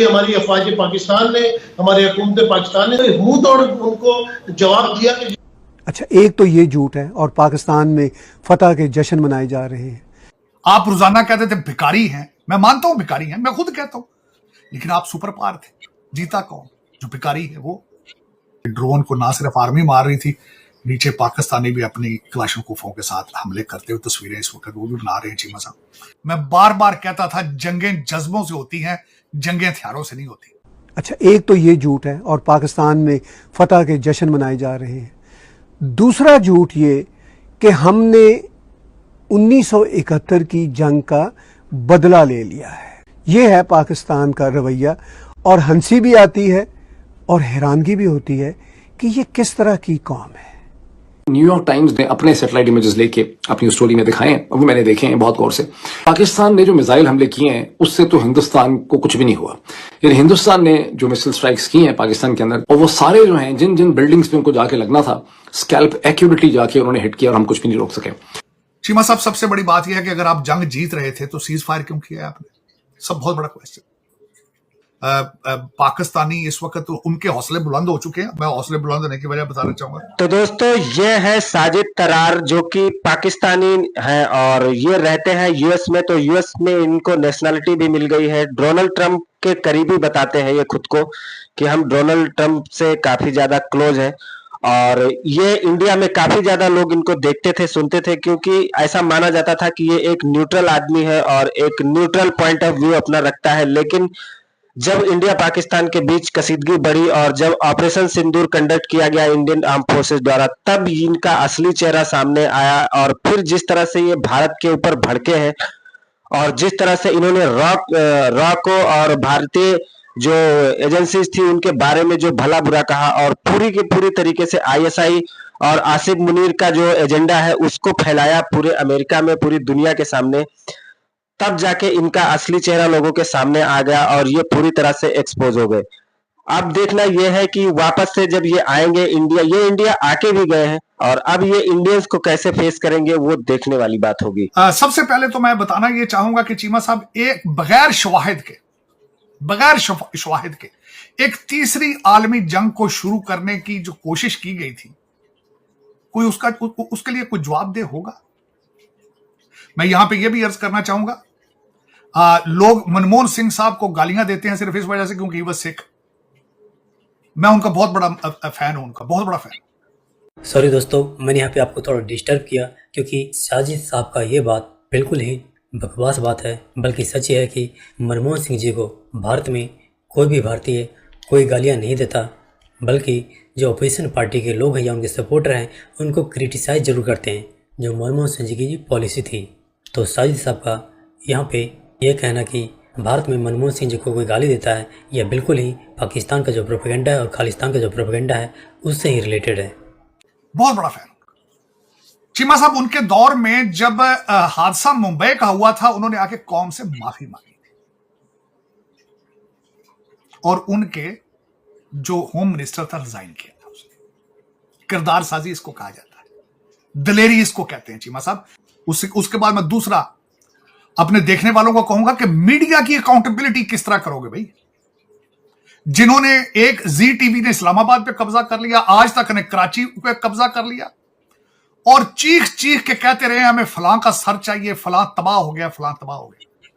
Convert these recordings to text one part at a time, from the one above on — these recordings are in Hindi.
हमारी अफवाज पाकिस्तान ने, हमारे हुकूमत पाकिस्तान ने मुंह तोड़ उनको जवाब दिया कि अच्छा, एक तो ये झूठ है और पाकिस्तान में फतह के जश्न मनाए जा रहे हैं। आप रोजाना कहते थे भिखारी हैं, मैं मानता हूं भिखारी हैं, मैं खुद कहता हूं, लेकिन आप सुपर पावर थे। जीता कौन? जो भिखारी है वो। ड्रोन को ना सिर्फ आर्मी मार रही थी, नीचे पाकिस्तानी भी अपनी क्लाशनकोफों के साथ हमले करते हुए तस्वीरें इस वक्त वो भी बना रहे हैं चीमा साहब। मैं बार बार कहता था जंगें जज्बों से होती हैं, जंगें हथियारों से नहीं होती। अच्छा, एक तो ये झूठ है और पाकिस्तान में फतह के जश्न मनाए जा रहे हैं। दूसरा झूठ ये कि हमने 1971 की जंग का बदला ले लिया है। ये है पाकिस्तान का रवैया और हंसी भी आती है और हैरानगी भी होती है कि ये किस तरह की कौम है। न्यूयॉर्क टाइम्स ने अपने सैटेलाइट इमेजेस लेके अपनी स्टोरी में दिखाए हैं, वो मैंने देखे हैं बहुत गौर से। पाकिस्तान ने जो मिसाइल हमले किए हैं उससे तो हिंदुस्तान को कुछ भी नहीं हुआ। यानी हिंदुस्तान ने जो मिसाइल स्ट्राइक्स की हैं पाकिस्तान के अंदर, और वो सारे जो हैं जिन जिन बिल्डिंग्स पे उनको जाके लगना था, स्कैल्प एक्यूरेटली जाके उन्होंने हिट किया और हम कुछ भी नहीं रोक सके। चीमा साहब, सबसे बड़ी बात यह है कि अगर आप जंग जीत रहे थे तो सीज फायर क्यों किया आपने? सब बहुत बड़ा क्वेश्चन। पाकिस्तानी इस वक्त उनके हौसले बुलंद हो चुके हैं। मैं हौसले बुलंद होने की वजह बताना चाहूंगा। तो दोस्तों, ये है साजिद तरार, जो कि पाकिस्तानी है और ये रहते हैं यूएस में। तो यूएस में इनको नेशनलिटी भी मिल गई है। डोनाल्ड ट्रंप के करीबी बताते हैं ये खुद को कि हम डोनाल्ड ट्रंप से काफी ज्यादा क्लोज है। और ये इंडिया में काफी ज्यादा लोग इनको देखते थे, सुनते थे, क्योंकि ऐसा माना जाता था कि ये एक न्यूट्रल आदमी है और एक न्यूट्रल पॉइंट ऑफ व्यू अपना रखता है। लेकिन जब इंडिया पाकिस्तान के बीच कसीदगी बढ़ी और जब ऑपरेशन सिंदूर कंडक्ट किया गया इंडियन आर्म फोर्सेस द्वारा, तब इनका असली चेहरा सामने आया। और फिर जिस तरह से ये भारत के ऊपर भड़के हैं और जिस तरह से इन्होंने रॉ को और भारतीय जो एजेंसीज थी उनके बारे में जो भला बुरा कहा, और पूरी की पूरी तरीके से आईएसआई और आसिफ मुनीर का जो एजेंडा है उसको फैलाया पूरे अमेरिका में, पूरी दुनिया के सामने, तब जाके इनका असली चेहरा लोगों के सामने आ गया और ये पूरी तरह से एक्सपोज हो गए। अब देखना यह है कि वापस से जब ये आएंगे इंडिया, ये इंडिया आके भी गए हैं और अब ये इंडियंस को कैसे फेस करेंगे वो देखने वाली बात होगी। सबसे पहले तो मैं बताना ये चाहूंगा कि चीमा साहब, एक बगैर शवाहिद के एक तीसरी आलमी जंग को शुरू करने की जो कोशिश की गई थी, कोई उसके लिए कोई जवाबदेह होगा? मैं यहां पे ये भी अर्ज करना चाहूंगा, लोग मनमोहन सिंह साहब को गालियां देते हैं सिर्फ इस वजह से क्योंकि वो सिख। मैं उनका बहुत बड़ा फैन हूं, उनका बहुत बड़ा फैन। सॉरी दोस्तों, मैंने यहाँ पे आपको थोड़ा डिस्टर्ब किया क्योंकि साजिद साहब का ये बात बिल्कुल ही बकवास बात है। बल्कि सच ये है कि मनमोहन सिंह जी को भारत में कोई भी भारतीय कोई गालियाँ नहीं देता, बल्कि जो अपोजिशन पार्टी के लोग हैं या उनके सपोर्टर हैं उनको क्रिटिसाइज जरूर करते हैं, जो मनमोहन सिंह जी की पॉलिसी थी। तो साजिद साहब का यहाँ पे ये कहना कि भारत में मनमोहन सिंह जी को कोई गाली देता है, यह बिल्कुल ही पाकिस्तान का जो प्रोपेगेंडा है और खालिस्तान का जो प्रोपेगेंडा है उससे ही रिलेटेड है। बहुत बड़ा फैन चीमा साहब। उनके दौर में जब हादसा मुंबई का हुआ था, उन्होंने आके कौम से माफी मांगी थी और उनके जो होम मिनिस्टर था रिजाइन किया था उसने। किरदार साजी इसको कहा जाता है, दलेरी इसको कहते हैं चीमा साहब। उसके बाद मैं दूसरा अपने देखने वालों को कहूंगा कि मीडिया की अकाउंटेबिलिटी किस तरह करोगे भाई? जिन्होंने एक जी टीवी ने इस्लामाबाद पे कब्जा कर लिया, आज तक ने कराची पे कब्जा कर लिया और चीख चीख के कहते रहे हमें फलां का सर चाहिए, फलां तबाह हो गया, फलां तबाह हो गया।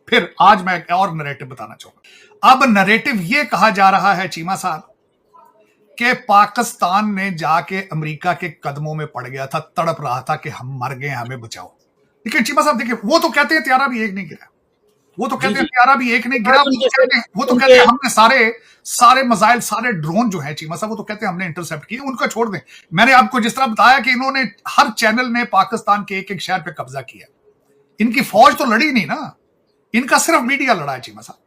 फिर आज मैं एक और नरेटिव बताना चाहूंगा। अब नरेटिव यह कहा जा रहा है चीमा साहब कि पाकिस्तान ने जाके अमेरिका के कदमों में पड़ गया था, तड़प रहा था कि हम मर गए, हमें बचाओ। लेकिन चीमा साहब देखिए, वो तो कहते हैं त्यारा भी एक नहीं गिरा, वो तो कहते हैं त्यारा भी एक नहीं गिरा, वो तो कहते हैं हमने सारे मिसाइल, सारे ड्रोन जो है चीमा साहब, वो तो कहते हैं हमने इंटरसेप्ट किए। उनका छोड़ दें, मैंने आपको जिस तरह बताया कि इन्होंने हर चैनल ने पाकिस्तान के एक एक शहर पे कब्जा किया। इनकी फौज तो लड़ी नहीं ना, इनका सिर्फ मीडिया लड़ा है चीमा साहब।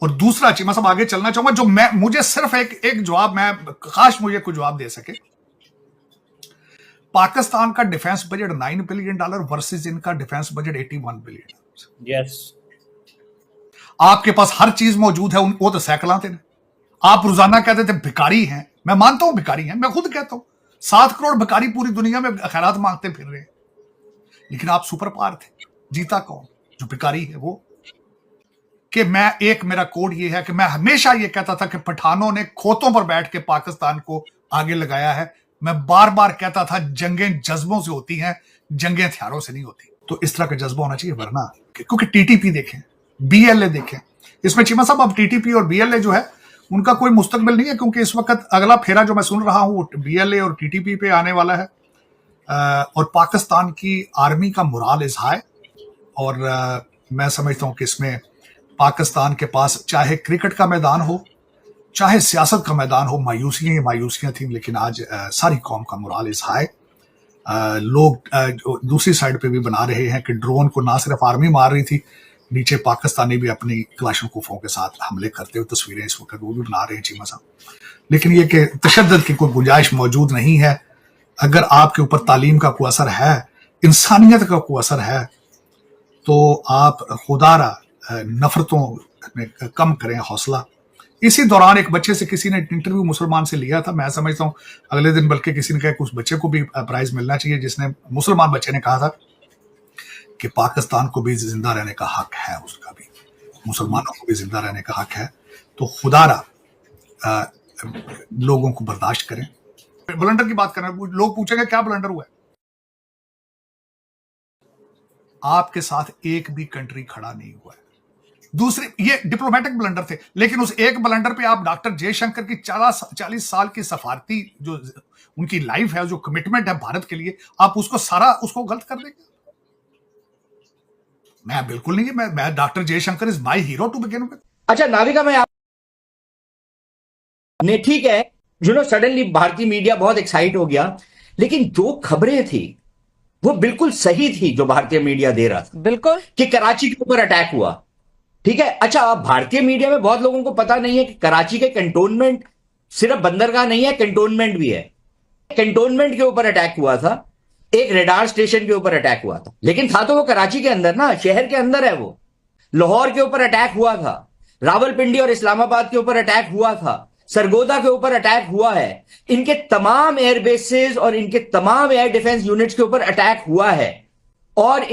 और दूसरा चीमा साहब, आगे चलना चाहूंगा, जो मुझे सिर्फ एक जवाब, मैं काश मुझे कोई जवाब दे सके। पाकिस्तान का डिफेंस बजट $9 बिलियन वर्सेस इनका डिफेंस बजट $81 बिलियन। यस, आपके पास हर चीज मौजूद है, वो तो सैकलां थे। आप रोजाना कहते थे भिखारी हैं, मैं मानता हूं भिखारी हैं, मैं खुद कहता हूं 7 करोड़ भिखारी पूरी दुनिया में खैरात मांगते फिर रहे हैं, लेकिन आप सुपर पावर थे। जीता कौन? जो भिखारी है वो। कि मेरा कोड ये है कि मैं हमेशा ये कहता था कि पठानों ने खोतों पर बैठ के पाकिस्तान को आगे लगाया है। मैं बार बार कहता था जंगें जज्बों से होती हैं, जंगें हथियारों से नहीं होती। तो इस तरह का जज्बा होना चाहिए, वरना क्योंकि टीटीपी देखें, बीएलए देखें, इसमें चीमा साहब अब टीटीपी और बीएलए जो है उनका कोई मुस्तकबिल नहीं है, क्योंकि इस वक्त अगला फेरा जो मैं सुन रहा हूं वो बीएलए और टीटीपी पे आने वाला है। और पाकिस्तान की आर्मी का मोराल इज हाई, और मैं समझता हूं कि इसमें पाकिस्तान के पास चाहे क्रिकेट का मैदान हो, चाहे सियासत का मैदान हो, मायूसियां थी, लेकिन आज सारी कौम का मोराल इज हाई। लोग जो दूसरी साइड पे भी बना रहे हैं कि ड्रोन को ना सिर्फ आर्मी मार रही थी, नीचे पाकिस्तानी भी अपनी क्लाशनकोफों के साथ हमले करते हुए तस्वीरें इस वक्त वो भी बना रहे हैं चीमा साहब। लेकिन ये कि तशद्दुद की कोई गुंजाइश मौजूद नहीं है। अगर आपके ऊपर तालीम का कोई असर है, इंसानियत का कोई असर है, तो आप खुदारा नफरतों में कम करें हौसला। इसी दौरान एक बच्चे से किसी ने इंटरव्यू मुसलमान से लिया था, मैं समझता हूं अगले दिन बल्कि किसी ने कहा कि उस बच्चे को भी प्राइज मिलना चाहिए, जिसने मुसलमान बच्चे ने कहा था कि पाकिस्तान को भी जिंदा रहने का हक है, उसका भी, मुसलमानों को भी जिंदा रहने का हक है। तो खुदारा लोगों को बर्दाश्त करें। ब्लंडर की बात कर रहे हैं, लोग पूछेंगे क्या ब्लंडर हुआ है। आपके साथ एक भी कंट्री खड़ा नहीं हुआ है। दूसरे ये डिप्लोमेटिक ब्लंडर थे, लेकिन उस एक ब्लंडर पे आप डॉक्टर जयशंकर की 40 साल की सफारती जो उनकी लाइफ है, जो कमिटमेंट है भारत के लिए, आप उसको गलत कर देंगे। मैं बिल्कुल नहीं, मैं doctor Jaishankar is my hero to begin with. अच्छा नाविका, मैं आप ने ठीक है, सडनली भारतीय मीडिया बहुत एक्साइट हो गया, लेकिन जो खबरें थी वो बिल्कुल सही थी जो भारतीय मीडिया दे रहा था, बिल्कुल, कि कराची के ऊपर अटैक हुआ। ठीक है, अच्छा भारतीय मीडिया में बहुत लोगों को पता नहीं है कि कराची के कंटोनमेंट सिर्फ बंदरगाह नहीं है, कंटोनमेंट भी है। कंटोनमेंट के ऊपर अटैक हुआ था, एक रडार स्टेशन के ऊपर अटैक हुआ था, लेकिन था तो वो कराची के अंदर ना, शहर के अंदर है वो। लाहौर के ऊपर अटैक हुआ था, रावलपिंडी और इस्लामाबाद के ऊपर अटैक हुआ था, सरगोदा के ऊपर अटैक हुआ है, इनके तमाम एयरबेसेस और इनके तमाम एयर डिफेंस यूनिट्स के ऊपर अटैक हुआ है। और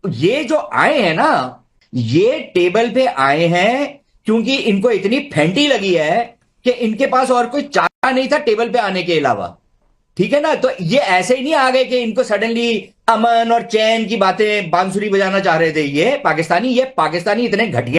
ये जो आए हैं ना, ये टेबल पे आए हैं क्योंकि इनको इतनी फेंटी लगी है कि इनके पास और कोई चारा नहीं था टेबल पे आने के अलावा। ठीक है ना, तो ये ऐसे ही नहीं आ गए कि इनको सडनली अमन और चैन की बातें बांसुरी बजाना चाह रहे थे। ये पाकिस्तानी इतने घटिया